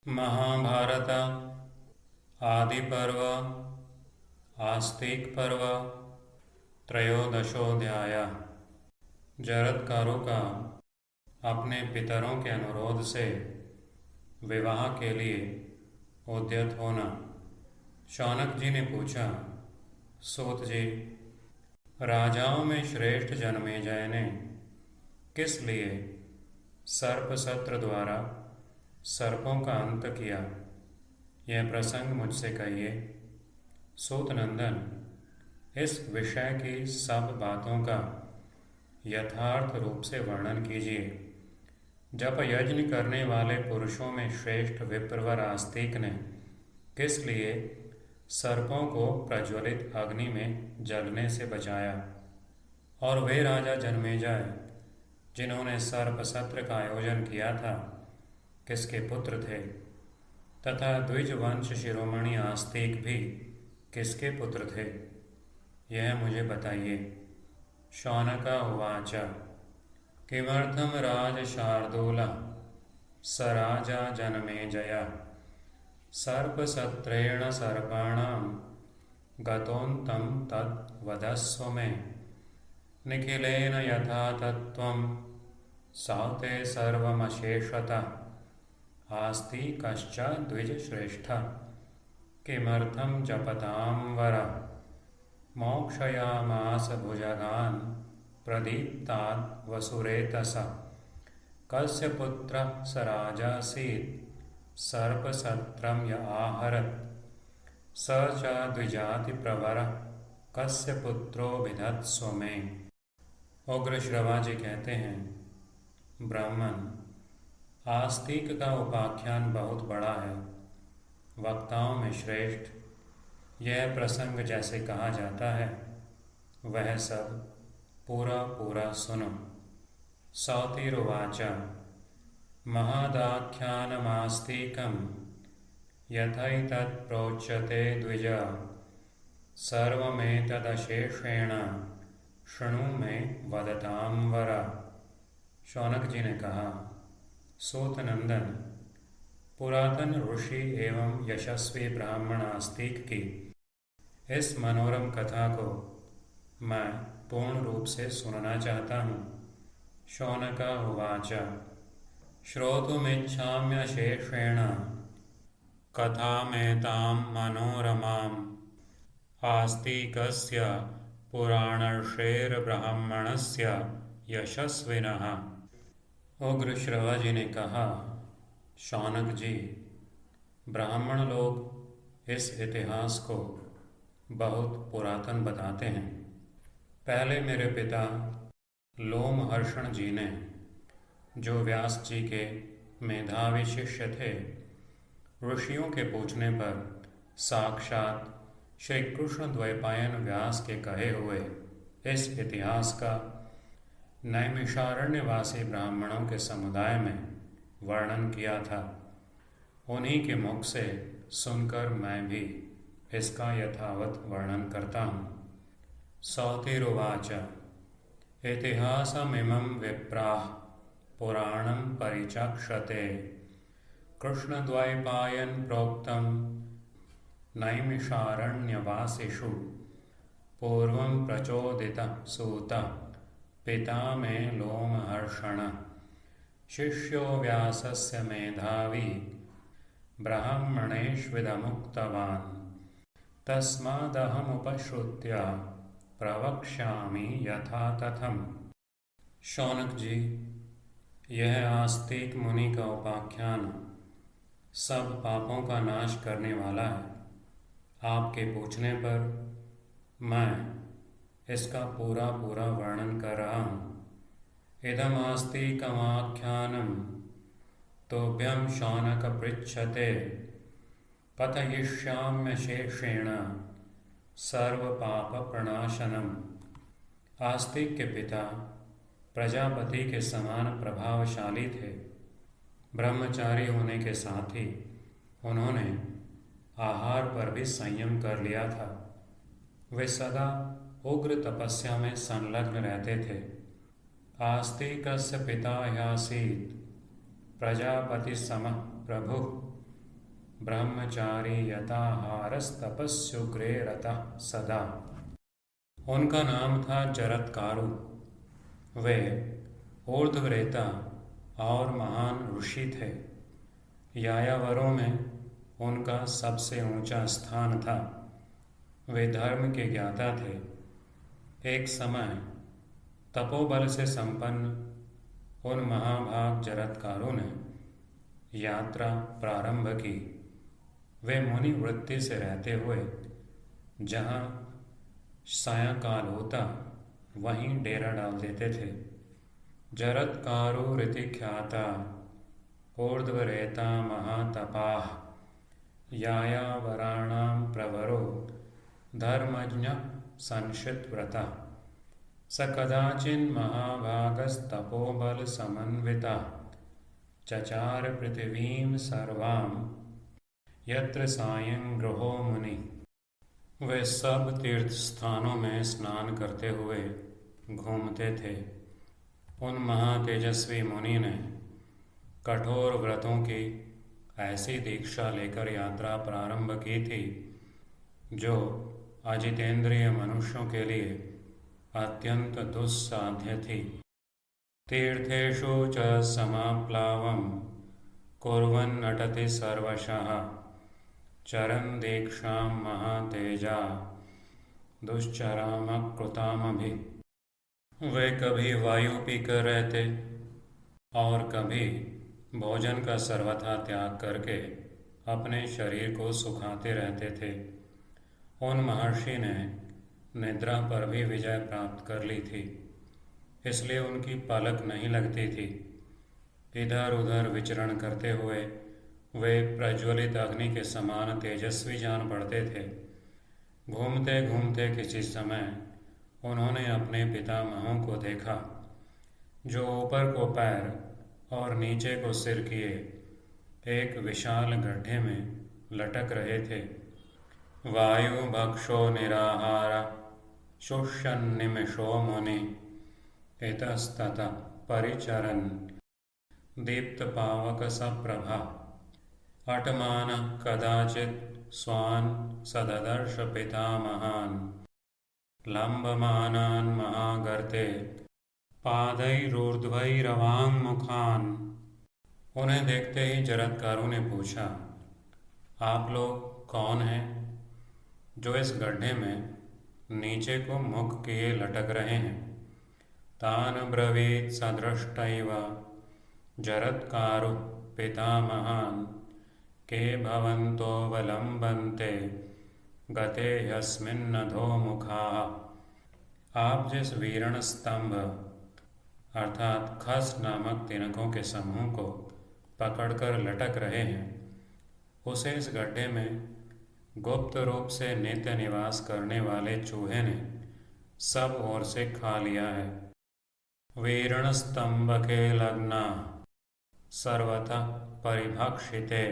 महाभारत आदि पर्व आस्तिक पर्व त्रयोदशोध्याय। जरत्कारों का अपने पितरों के अनुरोध से विवाह के लिए उद्यत होना। शौनक जी ने पूछा, सूत जी, राजाओं में श्रेष्ठ जन्मेजय ने किस लिए सर्पसत्र द्वारा सर्पों का अंत किया, यह प्रसंग मुझसे कहिए। सूत नंदन, इस विषय की सब बातों का यथार्थ रूप से वर्णन कीजिए। जप यज्ञ करने वाले पुरुषों में श्रेष्ठ विप्रवर आस्तिक ने किस लिए सर्पों को प्रज्वलित अग्नि में जलने से बचाया, और वे राजा जन्मेजय जिन्होंने सर्पसत्र का आयोजन किया था किसके पुत्र थे, तथा द्विज वंश शिरोमणि आस्तिक भी किसके पुत्र थे, यह मुझे बताइए। शौनक उवाच, किमर्थम राज शार्दूल स राजा जन्मेजय सर्पसत्रेण सर्पाणां गतोऽन्तं तद् वदस्व मे। निखिलेन यथा तत्त्वं साते सर्वमशेषतः आस्तिकश्च द्विजश्रेष्ठ। किमर्थं जपतां वर मोक्षयामास भुजगान् प्रदीप्ताद् वसुरेतसा। कस्य पुत्रः स राजासीत् सर्पसत्रं य आहरत्, स च द्विजातिप्रवरः कस्य पुत्रो विधत्स्व मे। उग्र श्रवा जी कहते हैं, ब्राह्मण, आस्तिक का उपाख्यान बहुत बड़ा है, वक्ताओं में श्रेष्ठ। यह प्रसंग जैसे कहा जाता है वह सब पूरा पूरा सुनो। सौतिरुवाच, महदाख्यानमास्तिकं यथैतत् प्रोच्यते द्विज सर्वमेतदशेषेण शृणु मे वदतां वर। शौनक जी ने कहा, सूत नंदन, पुरातन ऋषि एवं यशस्वी ब्राह्मण आस्तिक की इस मनोरम कथा को मैं पूर्ण रूप से सुनना चाहता हूँ। शौनक उवाच, श्रोतुमिच्छाम्यशेषेण कथामेतां मनोरमाम् आस्तिकस्य पुराणर्षेर्ब्राह्मणस्य यशस्विनः। उग्र श्रवा जी ने कहा, शौनक जी, ब्राह्मण लोग इस इतिहास को बहुत पुरातन बताते हैं। पहले मेरे पिता लोमहर्षण जी ने, जो व्यास जी के मेधावी शिष्य थे, ऋषियों के पूछने पर साक्षात श्री कृष्ण द्वैपायन व्यास के कहे हुए इस इतिहास का नैमिषारण्यवासी ब्राह्मणों के समुदाय में वर्णन किया था। उन्हीं के मुख से सुनकर मैं भी इसका यथावत वर्णन करता हूँ। सौतिरुवाच, इतिहासमिमं विप्राः पुराणं परिचक्षते कृष्णद्वैपायन प्रोक्तं नैमिषारण्यवासिषु। पूर्वं प्रचोदितः सूतः पिता मे लोमहर्षण, शिष्यो व्यासस्य मेधावी ब्राह्मणेष्विदमुक्तवान्। तस्मादहमुपश्रुत्य प्रवक्ष्यामि यथा तथम्। शौनक जी, यह आस्तिक मुनि का उपाख्यान सब पापों का नाश करने वाला है। आपके पूछने पर मैं इसका पूरा पूरा वर्णन कर रहा हूँ। इदमास्तिकमाख्यानं तोभ्यं शौनक पृच्छते कथयिष्याम्यशेषेण सर्वपापप्रणाशनम्। आस्तिक के पिता प्रजापति के समान प्रभावशाली थे। ब्रह्मचारी होने के साथ ही उन्होंने आहार पर भी संयम कर लिया था। वे सदा उग्र तपस्या में संलग्न रहते थे। आस्तिकस्य पिता ह्यासीत् प्रजापति समः प्रभुः ब्रह्मचारी यथाहारस्तपस्युग्रे रतः सदा। उनका नाम था जरत्कारु। वे ऊर्ध्वरेता और महान ऋषि थे। यायावरों में उनका सबसे ऊंचा स्थान था। वे धर्म के ज्ञाता थे। एक समय तपोबल से संपन्न उन महाभाग जरत्कारु ने यात्रा प्रारंभ की। वे मुनि वृत्ति से रहते हुए जहाँ सायंकाल होता वहीं डेरा डाल देते थे। जरत्कारु रीति ख्याता ऊर्ध्वरेता महातपाः यायावराणां प्रवरो धर्मज्ञ संशितव्रतः स कदाचिन्महाभागस्तपोबल समन्वितः चचार पृथिवीं सर्वां यत्र सायं गृहो मुनि। वे सब तीर्थ स्थानों में स्नान करते हुए घूमते थे। उन महातेजस्वी मुनि ने कठोर व्रतों की ऐसी दीक्षा लेकर यात्रा प्रारंभ की थी जो अजितेंद्रिय मनुष्यों के लिए अत्यंत दुस्साध्य थी। तीर्थेषु च समाप्लावं कुर्वन् नटति सर्वशः चरन् दीक्षां महातेजा दुश्चरामकृतामभि। वे कभी वायु पीकर रहते और कभी भोजन का सर्वथा त्याग करके अपने शरीर को सुखाते रहते थे। उन महर्षि ने निद्रा पर भी विजय प्राप्त कर ली थी, इसलिए उनकी पलक नहीं लगती थी। इधर उधर विचरण करते हुए वे प्रज्वलित अग्नि के समान तेजस्वी जान पड़ते थे। घूमते घूमते किसी समय उन्होंने अपने पितामहों को देखा जो ऊपर को पैर और नीचे को सिर किए एक विशाल गड्ढे में लटक रहे थे। वायु भक्षो निराहार शुष्यन्निमिषो मुनि इतस्ततः परिचरन् दीप्तपावक सप्रभा अटमानः कदाचित् स्वान् सददर्श पितामहान् लम्बमानान् महागर्ते पादैरूर्ध्वैरवाङ्मुखान्। उन्हें देखते ही जरत्कारु ने पूछा, आप लोग कौन हैं जो इस गड्ढे में नीचे को मुख किए लटक रहे हैं? तान ब्रवीत सदृष्टैव जरत्कारु पितामहान् के भवन्तोऽवलम्बन्ते गते यस्मिन्नधोमुखाः। आप जिस वीरण स्तंभ अर्थात खस नामक तिनकों के समूह को पकड़कर लटक रहे हैं, उसे इस गड्ढे में गुप्त रूप से नित्य निवास करने वाले चूहे ने सब ओर से खा लिया है। वीरण स्तंभ के लग्ना सर्वतः परिभक्षिते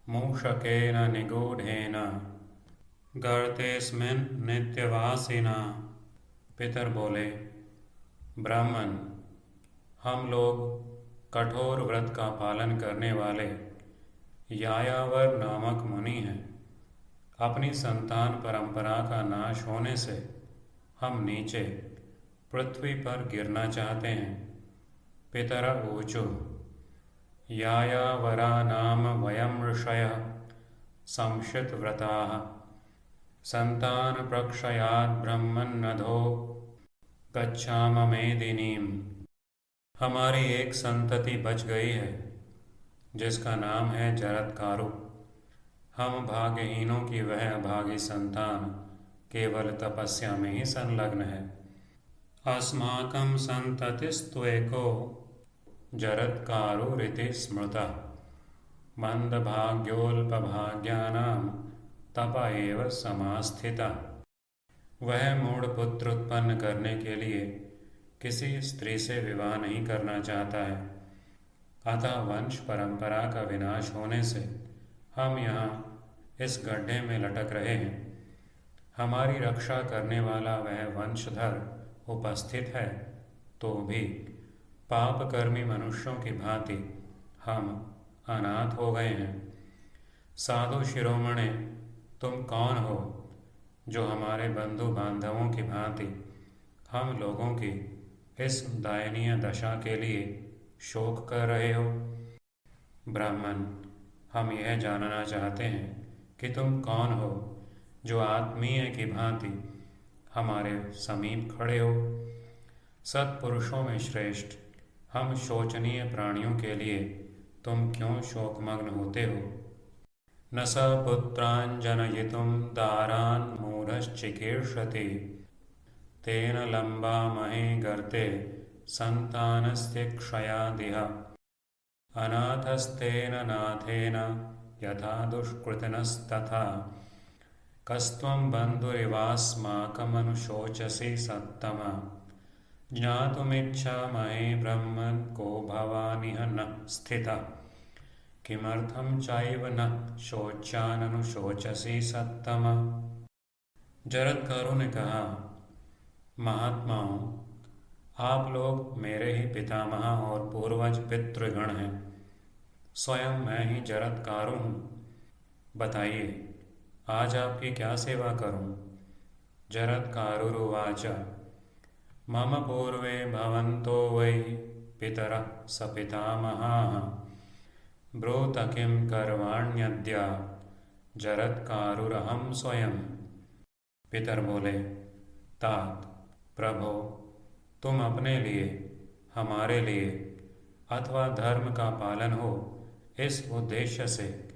मूषकेन निगूढ़ेन गर्तेस्मिन् नित्यवासिना। पितर बोले, ब्राह्मण, हम लोग कठोर व्रत का पालन करने वाले यायावर नामक मुनि हैं। अपनी संतान परंपरा का नाश होने से हम नीचे पृथ्वी पर गिरना चाहते हैं। पितर ऊचु यायावरा नाम वयं ऋषयः संशितव्रताः संतान प्रक्षयात् ब्रह्मन्नधो गच्छाम मेदिनीम्। हमारी एक संतति बच गई है जिसका नाम है जरत्कारु। हम भाग्यहीनों की वह अभागी संतान केवल तपस्या में ही संलग्न है। अस्माकं संततिस्त्वेको जरत्कारुरिति स्मृतः मंदभाग्योल्पभाग्यानां तप एव समास्थिता। वह मूढ़ पुत्र उत्पन्न करने के लिए किसी स्त्री से विवाह नहीं करना चाहता है। अतः वंश परंपरा का विनाश होने से हम यहाँ इस गड्ढे में लटक रहे हैं। हमारी रक्षा करने वाला वह वंशधर उपस्थित है तो भी पापकर्मी मनुष्यों की भांति हम अनाथ हो गए हैं। साधु शिरोमणे, तुम कौन हो जो हमारे बंधु बांधवों की भांति हम लोगों की इस दयनीय दशा के लिए शोक कर रहे हो? ब्राह्मण, हम यह जानना चाहते हैं कि तुम कौन हो जो आत्मीय की भांति हमारे समीप खड़े हो। सत्पुरुषों में श्रेष्ठ हम शोचनीय प्राणियों के लिए तुम क्यों शोकमग्न होते हो? न स पुत्रान् जनयितुं दारान् मूढश्चिकीर्षति, तेन लम्बामहे गर्ते सन्तानस्य क्षयादिह। अनाथस्तेन नाथेन यथा दुष्कृतिनस्तथा, कस्त्वं बन्धुरिवास्माकमनुशोचसि सत्तमा। ज्ञातुमिच्छामहे ब्रह्मन् को भवानिह न स्थितः, किमर्थं चैव न शोच्याननुशोचसि सत्तमा। जरत्कारों ने कहा, महात्माओं, आप लोग मेरे ही पितामह और पूर्वज पितृगण हैं। स्वयं मैं ही जरत्कारू हूँ। बताइए, आज आपकी क्या सेवा करूं? जरत्कारुरुवाच, मम पूर्वे भवन्तो वै पितरः सपितामहाः, ब्रूत किं करवाण्यद्य जरत्कारुरहं स्वयं। पितर बोले, तात, प्रभो, तुम अपने लिए, हमारे लिए अथवा धर्म का पालन हो इस उद्देश्य से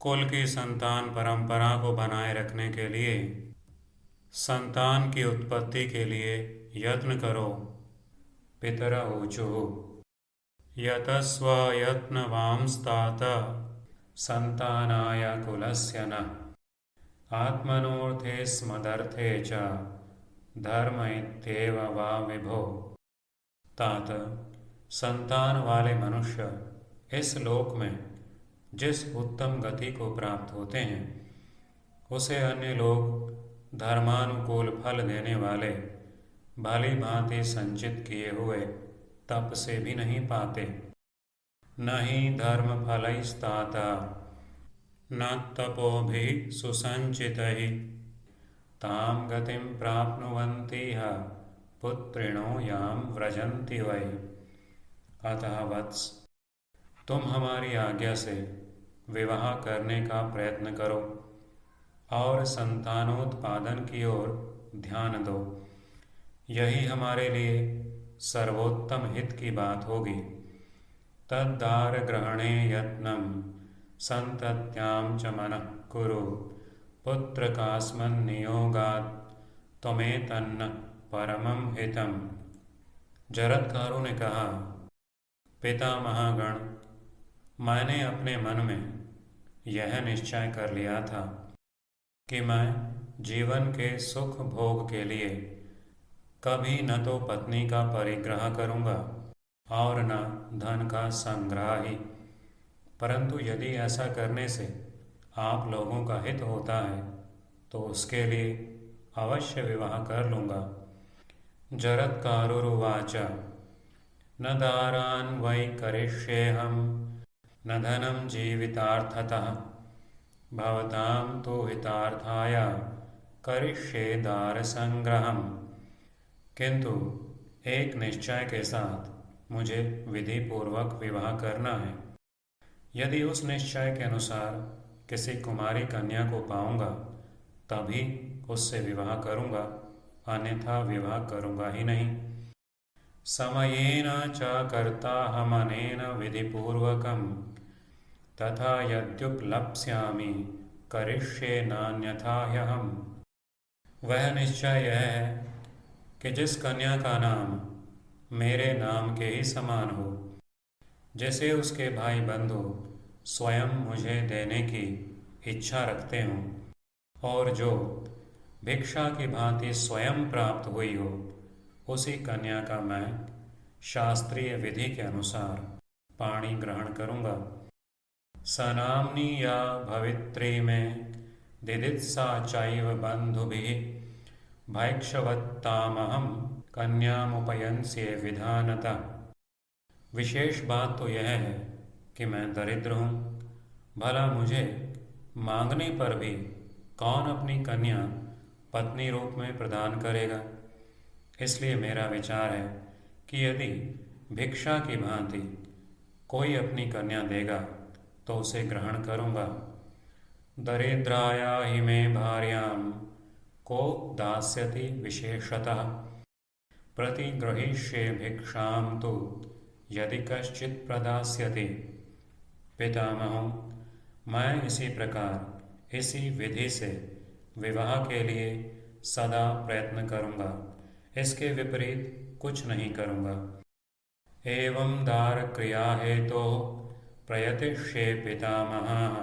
कुल की संतान परंपरा को बनाए रखने के लिए, संतान की उत्पत्ति के लिए यत्न करो। पितर ऊचुः, यतस्वयत्नवांस्तात संतानाय कुलस्य न, आत्मनोऽर्थे स्मदर्थे च धर्म इत्येव वा विभो। तात, संतान वाले मनुष्य इस लोक में जिस उत्तम गति को प्राप्त होते हैं उसे अन्य लोग धर्मानुकूल फल देने वाले भली भांति संचित किए हुए तप से भी नहीं पाते। न ही धर्म फलैस्तात न तपोभिः सुसंचितैः, तां गतिं प्राप्नुवन्तीह पुत्रिणो यां व्रजन्ति वै। अतः वत्स, तुम हमारी आज्ञा से विवाह करने का प्रयत्न करो और संतानोत्पादन की ओर ध्यान दो। यही हमारे लिए सर्वोत्तम हित की बात होगी। तद्दार ग्रहणे यत्नं संतत्यां च मनः कुरु, पुत्रकास्मन्नियोगात् त्वमेतन्न परमं हितम्। जरत्कारों ने कहा, पितामहगण, मैंने अपने मन में यह निश्चय कर लिया था कि मैं जीवन के सुख भोग के लिए कभी न तो पत्नी का परिग्रह करूँगा और न धन का संग्रह ही, परंतु यदि ऐसा करने से आप लोगों का हित होता है तो उसके लिए अवश्य विवाह कर लूँगा। जरत्कारुरुवाच, न दारान् वै करिष्येऽहं न धनं जीवितार्थतः, भवतां तु हितार्थाय करिष्ये दारसंग्रहम्। किंतु एक निश्चय के साथ मुझे विधि पूर्वक विवाह करना है। यदि उस निश्चय के अनुसार किसी कुमारी कन्या को पाऊंगा तभी उससे विवाह करूंगा, अन्यथा विवाह करूंगा ही नहीं। समयेन च कर्ताहमनेन विधिपूर्वकं, तथा यद्युपलप्स्यामि करिष्ये नान्यथा ह्यहम्। वह निश्चय यह है कि जिस कन्या का नाम मेरे नाम के ही समान हो, जैसे उसके भाई बंधु स्वयं मुझे देने की इच्छा रखते हों, और जो भिक्षा की भांति स्वयं प्राप्त हुई हो, उसी कन्या का मैं शास्त्रीय विधि के अनुसार पाणी ग्रहण करूँगा। सनाम्नी या भवित्री में दिदित्सा चैव बंधुभिः, भैक्षवत्तामहं कन्यामुपयंस्ये विधानतः। विशेष बात तो यह है कि मैं दरिद्र हूँ, भला मुझे मांगने पर भी कौन अपनी कन्या पत्नी रूप में प्रदान करेगा। इसलिए मेरा विचार है कि यदि भिक्षा की भांति कोई अपनी कन्या देगा तो उसे ग्रहण करूँगा। दरिद्राया हि मे भार्यां को दास्यति विशेषतः प्रतिगृहीष्ये भिक्षां तु यदि कश्चित् प्रदास्यति। पितामह, मैं इसी प्रकार इसी विधि से विवाह के लिए सदा प्रयत्न करूँगा, इसके विपरीत कुछ नहीं करूँगा। एवं दार क्रिया हेतु प्रयतिष्ये पितामहः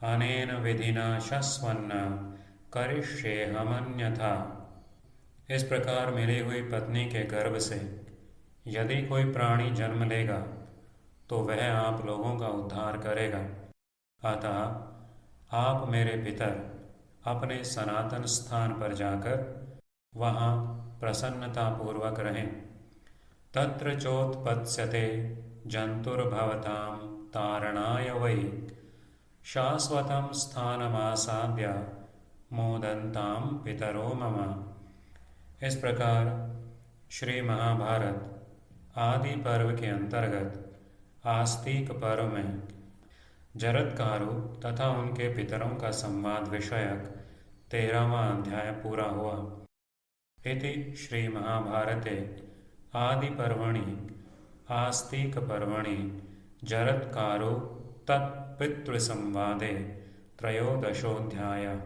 अनेन विधिना शस्वन्न करिष्येऽहमन्यथा। इस प्रकार मिली हुई पत्नी के गर्भ से यदि कोई प्राणी जन्म लेगा तो वह आप लोगों का उद्धार करेगा। अतः आप मेरे पितर अपने सनातन स्थान पर जाकर वहाँ प्रसन्नतापूर्वक रहें। तत्र चोत्पत्स्यते जंतुर्भवतां तारणाय वै शाश्वतं स्थानमासाद्य मोदन्तां पितरो मम। इस प्रकार श्री महाभारत आदि पर्व के अंतर्गत आस्तिक पर्व में जरत्कारु तथा उनके पितरों का संवाद विषयक 13वां अध्याय पूरा हुआ। इति श्री महाभारते आदि पर्वणि आस्तिक पर्वणि जरत्कारु तत्पितृसंवादे 13ोऽध्यायः।